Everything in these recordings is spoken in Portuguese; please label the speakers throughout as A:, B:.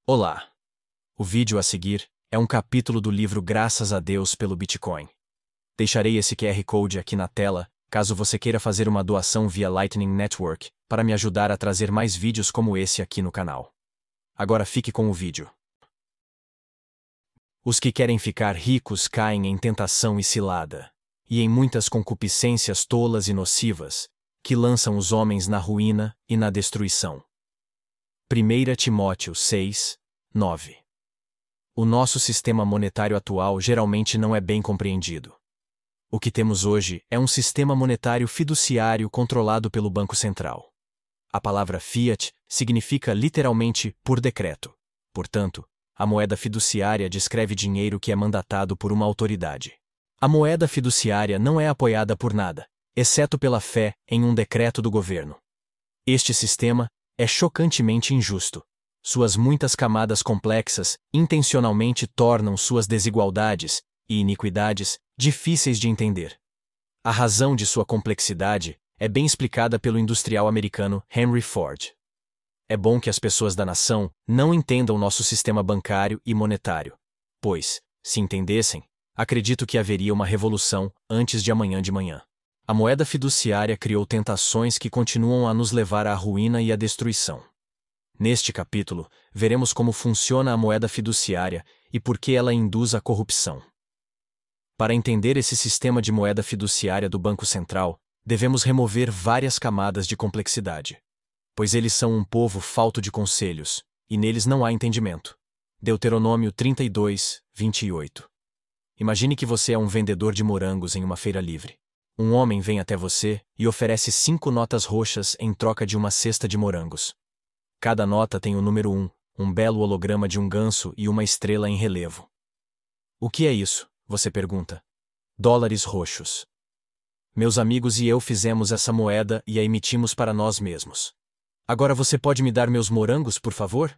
A: Olá! O vídeo a seguir é um capítulo do livro Graças a Deus pelo Bitcoin. Deixarei esse QR Code aqui na tela, caso você queira fazer uma doação via Lightning Network, para me ajudar a trazer mais vídeos como esse aqui no canal. Agora fique com o vídeo. Os que querem ficar ricos caem em tentação e cilada, e em muitas concupiscências tolas e nocivas, que lançam os homens na ruína e na destruição. 1 Timóteo 6, 9. O nosso sistema monetário atual geralmente não é bem compreendido. O que temos hoje é um sistema monetário fiduciário controlado pelo Banco Central. A palavra fiat significa literalmente por decreto. Portanto, a moeda fiduciária descreve dinheiro que é mandatado por uma autoridade. A moeda fiduciária não é apoiada por nada, exceto pela fé em um decreto do governo. Este sistema é chocantemente injusto. Suas muitas camadas complexas intencionalmente tornam suas desigualdades e iniquidades difíceis de entender. A razão de sua complexidade é bem explicada pelo industrial americano Henry Ford. É bom que as pessoas da nação não entendam nosso sistema bancário e monetário, pois, se entendessem, acredito que haveria uma revolução antes de amanhã de manhã. A moeda fiduciária criou tentações que continuam a nos levar à ruína e à destruição. Neste capítulo, veremos como funciona a moeda fiduciária e por que ela induz a corrupção. Para entender esse sistema de moeda fiduciária do Banco Central, devemos remover várias camadas de complexidade, pois eles são um povo falto de conselhos, e neles não há entendimento. Deuteronômio 32, 28. Imagine que você é um vendedor de morangos em uma feira livre. Um homem vem até você e oferece 5 notas roxas em troca de uma cesta de morangos. Cada nota tem o número 1, um belo holograma de um ganso e uma estrela em relevo. O que é isso? Você pergunta. Dólares roxos. Meus amigos e eu fizemos essa moeda e a emitimos para nós mesmos. Agora você pode me dar meus morangos, por favor?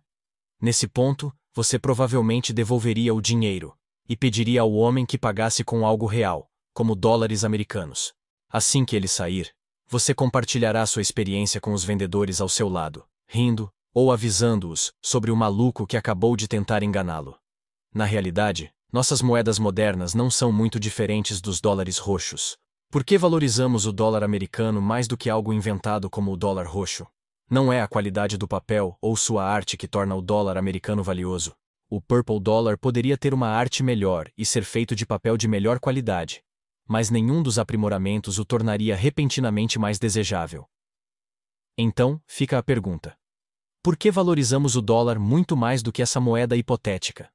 A: Nesse ponto, você provavelmente devolveria o dinheiro e pediria ao homem que pagasse com algo real, como dólares americanos. Assim que ele sair, você compartilhará sua experiência com os vendedores ao seu lado, rindo ou avisando-os sobre o maluco que acabou de tentar enganá-lo. Na realidade, nossas moedas modernas não são muito diferentes dos dólares roxos. Por que valorizamos o dólar americano mais do que algo inventado como o dólar roxo? Não é a qualidade do papel ou sua arte que torna o dólar americano valioso. O Purple Dollar poderia ter uma arte melhor e ser feito de papel de melhor qualidade, mas nenhum dos aprimoramentos o tornaria repentinamente mais desejável. Então, fica a pergunta: por que valorizamos o dólar muito mais do que essa moeda hipotética?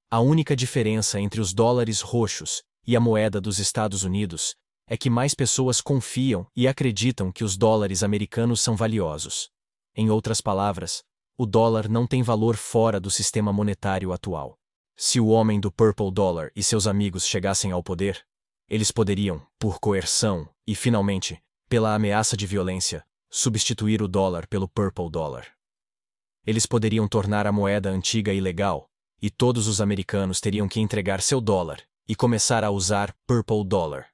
A: A única diferença entre os dólares roxos e a moeda dos Estados Unidos é que mais pessoas confiam e acreditam que os dólares americanos são valiosos. Em outras palavras, o dólar não tem valor fora do sistema monetário atual. Se o homem do Purple Dollar e seus amigos chegassem ao poder, eles poderiam, por coerção e, finalmente, pela ameaça de violência, substituir o dólar pelo Purple Dollar. Eles poderiam tornar a moeda antiga ilegal, e todos os americanos teriam que entregar seu dólar e começar a usar Purple Dollar.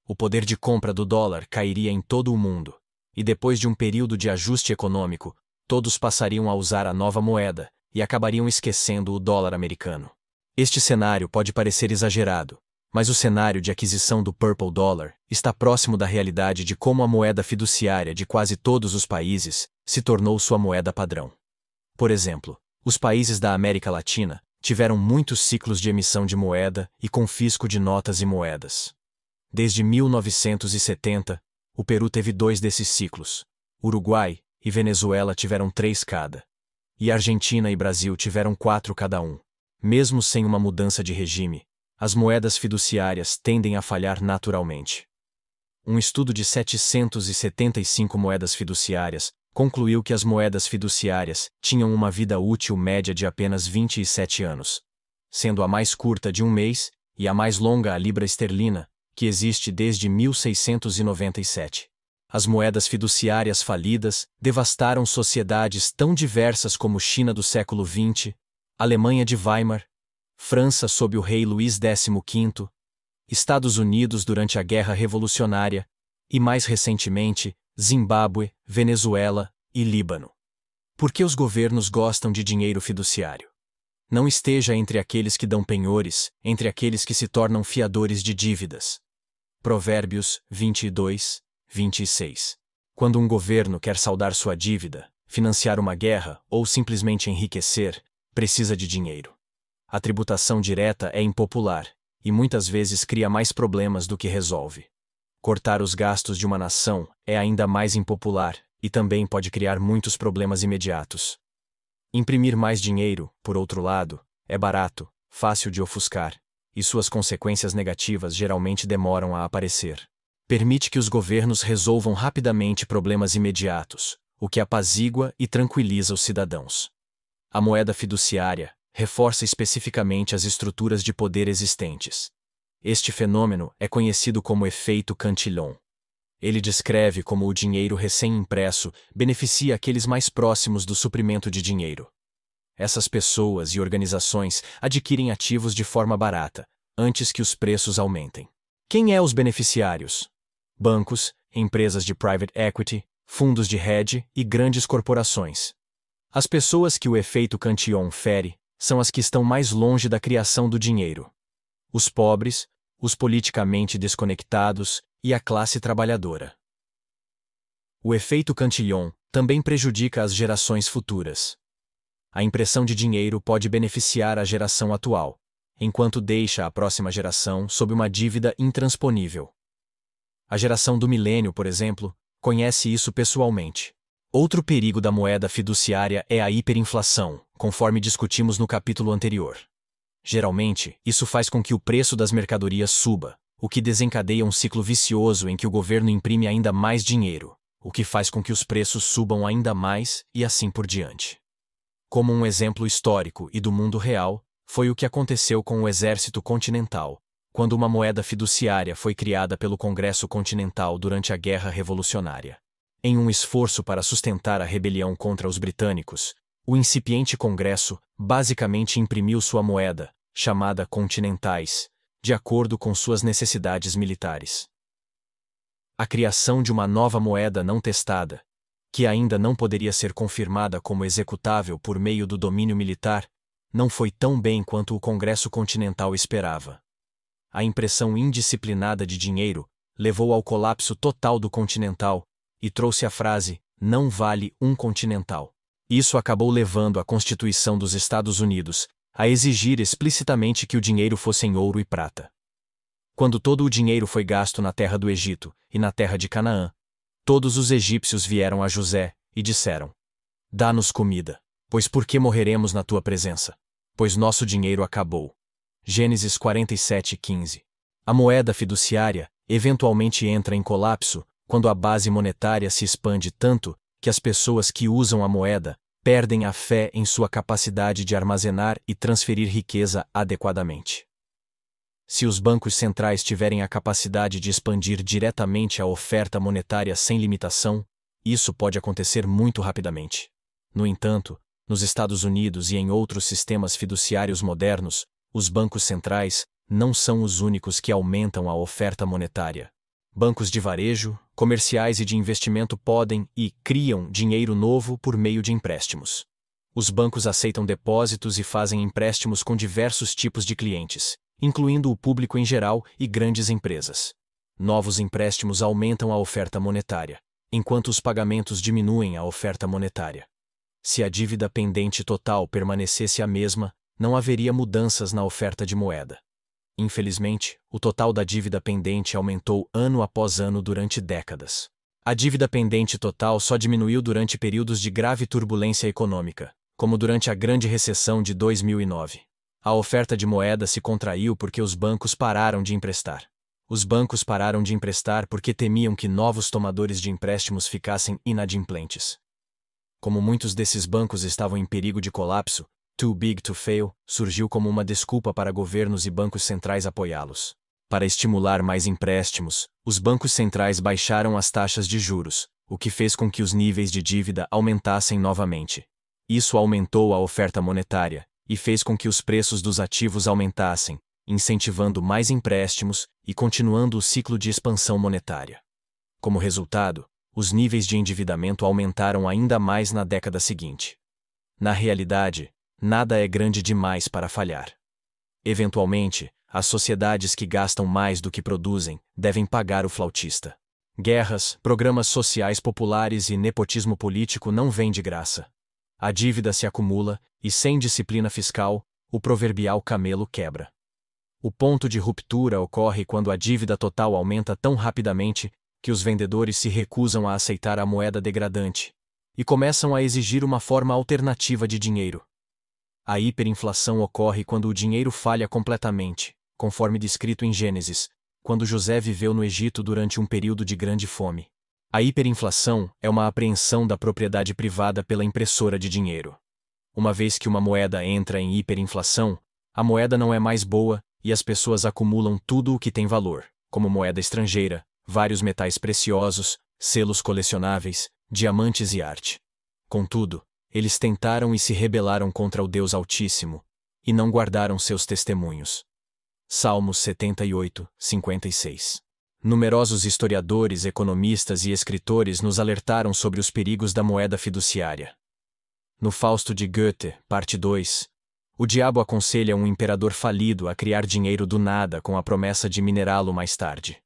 A: O poder de compra do dólar cairia em todo o mundo, e depois de um período de ajuste econômico, todos passariam a usar a nova moeda e acabariam esquecendo o dólar americano. Este cenário pode parecer exagerado, mas o cenário de aquisição do Purple Dollar está próximo da realidade de como a moeda fiduciária de quase todos os países se tornou sua moeda padrão. Por exemplo, os países da América Latina tiveram muitos ciclos de emissão de moeda e confisco de notas e moedas. Desde 1970, o Peru teve 2 desses ciclos. Uruguai e Venezuela tiveram 3 cada. E Argentina e Brasil tiveram 4 cada um. Mesmo sem uma mudança de regime, as moedas fiduciárias tendem a falhar naturalmente. Um estudo de 775 moedas fiduciárias concluiu que as moedas fiduciárias tinham uma vida útil média de apenas 27 anos, sendo a mais curta de 1 mês e a mais longa a libra esterlina, que existe desde 1697. As moedas fiduciárias falidas devastaram sociedades tão diversas como China do século XX, Alemanha de Weimar, França sob o rei Luís XV, Estados Unidos durante a Guerra Revolucionária e, mais recentemente, Zimbábue, Venezuela e Líbano. Por que os governos gostam de dinheiro fiduciário? Não esteja entre aqueles que dão penhores, entre aqueles que se tornam fiadores de dívidas. Provérbios 22, 26. Quando um governo quer saldar sua dívida, financiar uma guerra ou simplesmente enriquecer, precisa de dinheiro. A tributação direta é impopular e muitas vezes cria mais problemas do que resolve. Cortar os gastos de uma nação é ainda mais impopular e também pode criar muitos problemas imediatos. Imprimir mais dinheiro, por outro lado, é barato, fácil de ofuscar, e suas consequências negativas geralmente demoram a aparecer. Permite que os governos resolvam rapidamente problemas imediatos, o que apazigua e tranquiliza os cidadãos. A moeda fiduciária reforça especificamente as estruturas de poder existentes. Este fenômeno é conhecido como efeito Cantillon. Ele descreve como o dinheiro recém-impresso beneficia aqueles mais próximos do suprimento de dinheiro. Essas pessoas e organizações adquirem ativos de forma barata, antes que os preços aumentem. Quem é os beneficiários? Bancos, empresas de private equity, fundos de hedge e grandes corporações. As pessoas que o efeito Cantillon fere são as que estão mais longe da criação do dinheiro. Os pobres, os politicamente desconectados e a classe trabalhadora. O efeito Cantillon também prejudica as gerações futuras. A impressão de dinheiro pode beneficiar a geração atual, enquanto deixa a próxima geração sob uma dívida intransponível. A geração do milênio, por exemplo, conhece isso pessoalmente. Outro perigo da moeda fiduciária é a hiperinflação, conforme discutimos no capítulo anterior. Geralmente, isso faz com que o preço das mercadorias suba, o que desencadeia um ciclo vicioso em que o governo imprime ainda mais dinheiro, o que faz com que os preços subam ainda mais e assim por diante. Como um exemplo histórico e do mundo real, foi o que aconteceu com o Exército Continental, quando uma moeda fiduciária foi criada pelo Congresso Continental durante a Guerra Revolucionária. Em um esforço para sustentar a rebelião contra os britânicos, o incipiente Congresso basicamente imprimiu sua moeda, chamada Continentais, de acordo com suas necessidades militares. A criação de uma nova moeda não testada, que ainda não poderia ser confirmada como executável por meio do domínio militar, não foi tão bem quanto o Congresso Continental esperava. A impressão indisciplinada de dinheiro levou ao colapso total do Continental e trouxe a frase, não vale um continental. Isso acabou levando a Constituição dos Estados Unidos a exigir explicitamente que o dinheiro fosse em ouro e prata. Quando todo o dinheiro foi gasto na terra do Egito e na terra de Canaã, todos os egípcios vieram a José e disseram: dá-nos comida, pois por que morreremos na tua presença? Pois nosso dinheiro acabou. Gênesis 47:15. A moeda fiduciária eventualmente entra em colapso quando a base monetária se expande tanto que as pessoas que usam a moeda perdem a fé em sua capacidade de armazenar e transferir riqueza adequadamente. Se os bancos centrais tiverem a capacidade de expandir diretamente a oferta monetária sem limitação, isso pode acontecer muito rapidamente. No entanto, nos Estados Unidos e em outros sistemas fiduciários modernos, os bancos centrais não são os únicos que aumentam a oferta monetária. Bancos de varejo, comerciais e de investimento podem e criam dinheiro novo por meio de empréstimos. Os bancos aceitam depósitos e fazem empréstimos com diversos tipos de clientes, incluindo o público em geral e grandes empresas. Novos empréstimos aumentam a oferta monetária, enquanto os pagamentos diminuem a oferta monetária. Se a dívida pendente total permanecesse a mesma, não haveria mudanças na oferta de moeda. Infelizmente, o total da dívida pendente aumentou ano após ano durante décadas. A dívida pendente total só diminuiu durante períodos de grave turbulência econômica, como durante a Grande Recessão de 2009. A oferta de moeda se contraiu porque os bancos pararam de emprestar. Os bancos pararam de emprestar porque temiam que novos tomadores de empréstimos ficassem inadimplentes. Como muitos desses bancos estavam em perigo de colapso, Too Big to Fail surgiu como uma desculpa para governos e bancos centrais apoiá-los. Para estimular mais empréstimos, os bancos centrais baixaram as taxas de juros, o que fez com que os níveis de dívida aumentassem novamente. Isso aumentou a oferta monetária e fez com que os preços dos ativos aumentassem, incentivando mais empréstimos e continuando o ciclo de expansão monetária. Como resultado, os níveis de endividamento aumentaram ainda mais na década seguinte. Na realidade, nada é grande demais para falhar. Eventualmente, as sociedades que gastam mais do que produzem devem pagar o flautista. Guerras, programas sociais populares e nepotismo político não vêm de graça. A dívida se acumula e, sem disciplina fiscal, o proverbial camelo quebra. O ponto de ruptura ocorre quando a dívida total aumenta tão rapidamente que os vendedores se recusam a aceitar a moeda degradante e começam a exigir uma forma alternativa de dinheiro. A hiperinflação ocorre quando o dinheiro falha completamente, conforme descrito em Gênesis, quando José viveu no Egito durante um período de grande fome. A hiperinflação é uma apreensão da propriedade privada pela impressora de dinheiro. Uma vez que uma moeda entra em hiperinflação, a moeda não é mais boa e as pessoas acumulam tudo o que tem valor, como moeda estrangeira, vários metais preciosos, selos colecionáveis, diamantes e arte. Contudo, eles tentaram e se rebelaram contra o Deus Altíssimo, e não guardaram seus testemunhos. Salmos 78, 56. Numerosos historiadores, economistas e escritores nos alertaram sobre os perigos da moeda fiduciária. No Fausto de Goethe, parte 2, o diabo aconselha um imperador falido a criar dinheiro do nada com a promessa de minerá-lo mais tarde.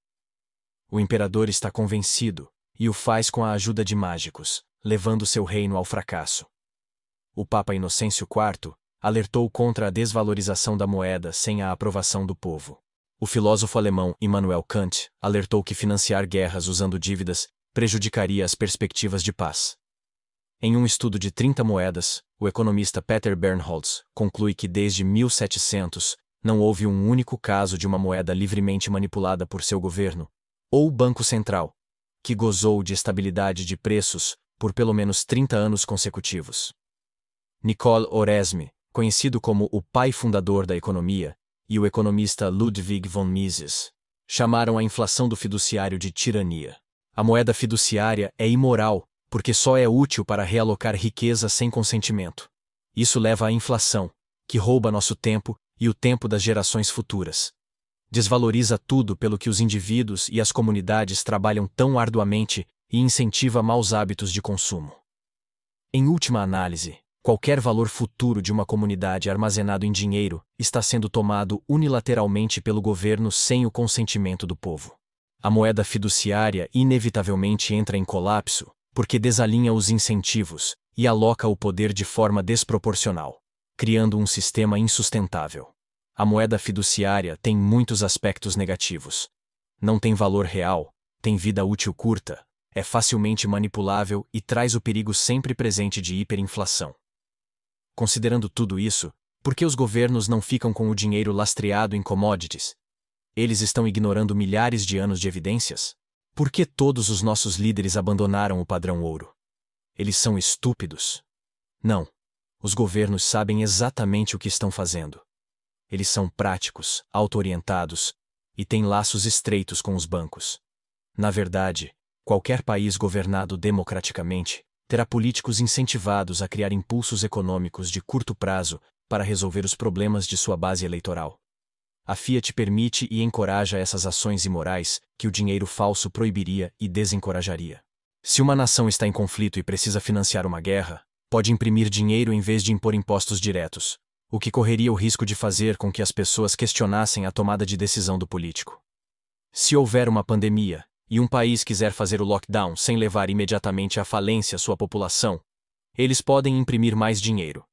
A: O imperador está convencido, e o faz com a ajuda de mágicos, levando seu reino ao fracasso. O Papa Inocêncio IV alertou contra a desvalorização da moeda sem a aprovação do povo. O filósofo alemão Immanuel Kant alertou que financiar guerras usando dívidas prejudicaria as perspectivas de paz. Em um estudo de 30 moedas, o economista Peter Bernholz conclui que desde 1700 não houve um único caso de uma moeda livremente manipulada por seu governo, ou Banco Central, que gozou de estabilidade de preços por pelo menos 30 anos consecutivos. Nicole Oresme, conhecido como o pai fundador da economia, e o economista Ludwig von Mises, chamaram a inflação do fiduciário de tirania. A moeda fiduciária é imoral, porque só é útil para realocar riqueza sem consentimento. Isso leva à inflação, que rouba nosso tempo e o tempo das gerações futuras. Desvaloriza tudo pelo que os indivíduos e as comunidades trabalham tão arduamente e incentiva maus hábitos de consumo. Em última análise, qualquer valor futuro de uma comunidade armazenado em dinheiro está sendo tomado unilateralmente pelo governo sem o consentimento do povo. A moeda fiduciária inevitavelmente entra em colapso porque desalinha os incentivos e aloca o poder de forma desproporcional, criando um sistema insustentável. A moeda fiduciária tem muitos aspectos negativos. Não tem valor real, tem vida útil curta, é facilmente manipulável e traz o perigo sempre presente de hiperinflação. Considerando tudo isso, por que os governos não ficam com o dinheiro lastreado em commodities? Eles estão ignorando milhares de anos de evidências? Por que todos os nossos líderes abandonaram o padrão ouro? Eles são estúpidos? Não. Os governos sabem exatamente o que estão fazendo. Eles são práticos, auto-orientados e têm laços estreitos com os bancos. Na verdade, qualquer país governado democraticamente terá políticos incentivados a criar impulsos econômicos de curto prazo para resolver os problemas de sua base eleitoral. A Fiat permite e encoraja essas ações imorais que o dinheiro falso proibiria e desencorajaria. Se uma nação está em conflito e precisa financiar uma guerra, pode imprimir dinheiro em vez de impor impostos diretos, o que correria o risco de fazer com que as pessoas questionassem a tomada de decisão do político. Se houver uma pandemia, e um país quiser fazer o lockdown sem levar imediatamente à falência sua população, eles podem imprimir mais dinheiro.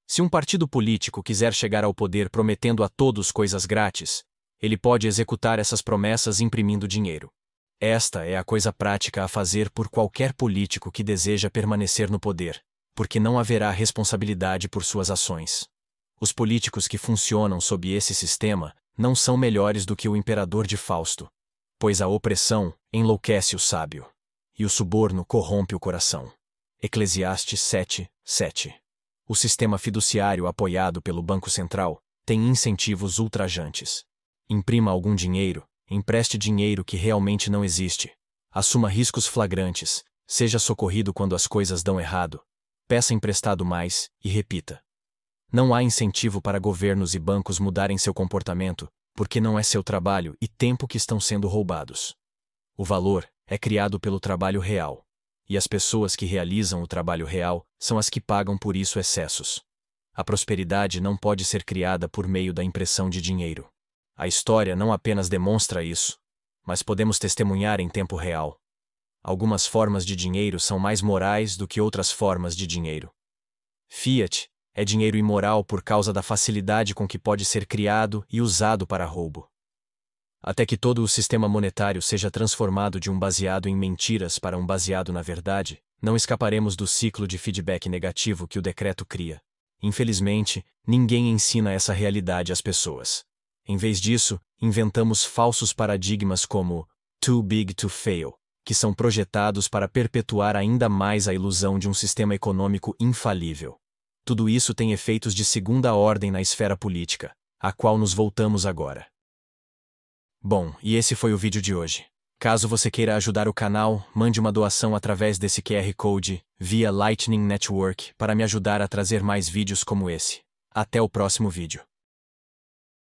A: Se um partido político quiser chegar ao poder prometendo a todos coisas grátis, ele pode executar essas promessas imprimindo dinheiro. Esta é a coisa prática a fazer por qualquer político que deseja permanecer no poder, porque não haverá responsabilidade por suas ações. Os políticos que funcionam sob esse sistema não são melhores do que o imperador de Fausto, pois a opressão enlouquece o sábio, e o suborno corrompe o coração. Eclesiastes 7, 7. O sistema fiduciário apoiado pelo Banco Central tem incentivos ultrajantes. Imprima algum dinheiro, empreste dinheiro que realmente não existe, assuma riscos flagrantes, seja socorrido quando as coisas dão errado, peça emprestado mais e repita. Não há incentivo para governos e bancos mudarem seu comportamento, porque não é seu trabalho e tempo que estão sendo roubados. O valor é criado pelo trabalho real. E as pessoas que realizam o trabalho real são as que pagam por isso excessos. A prosperidade não pode ser criada por meio da impressão de dinheiro. A história não apenas demonstra isso, mas podemos testemunhar em tempo real. Algumas formas de dinheiro são mais morais do que outras formas de dinheiro. Fiat é dinheiro imoral por causa da facilidade com que pode ser criado e usado para roubo. Até que todo o sistema monetário seja transformado de um baseado em mentiras para um baseado na verdade, não escaparemos do ciclo de feedback negativo que o decreto cria. Infelizmente, ninguém ensina essa realidade às pessoas. Em vez disso, inventamos falsos paradigmas como too big to fail, que são projetados para perpetuar ainda mais a ilusão de um sistema econômico infalível. Tudo isso tem efeitos de segunda ordem na esfera política, a qual nos voltamos agora. Bom, e esse foi o vídeo de hoje. Caso você queira ajudar o canal, mande uma doação através desse QR Code, via Lightning Network, para me ajudar a trazer mais vídeos como esse. Até o próximo vídeo.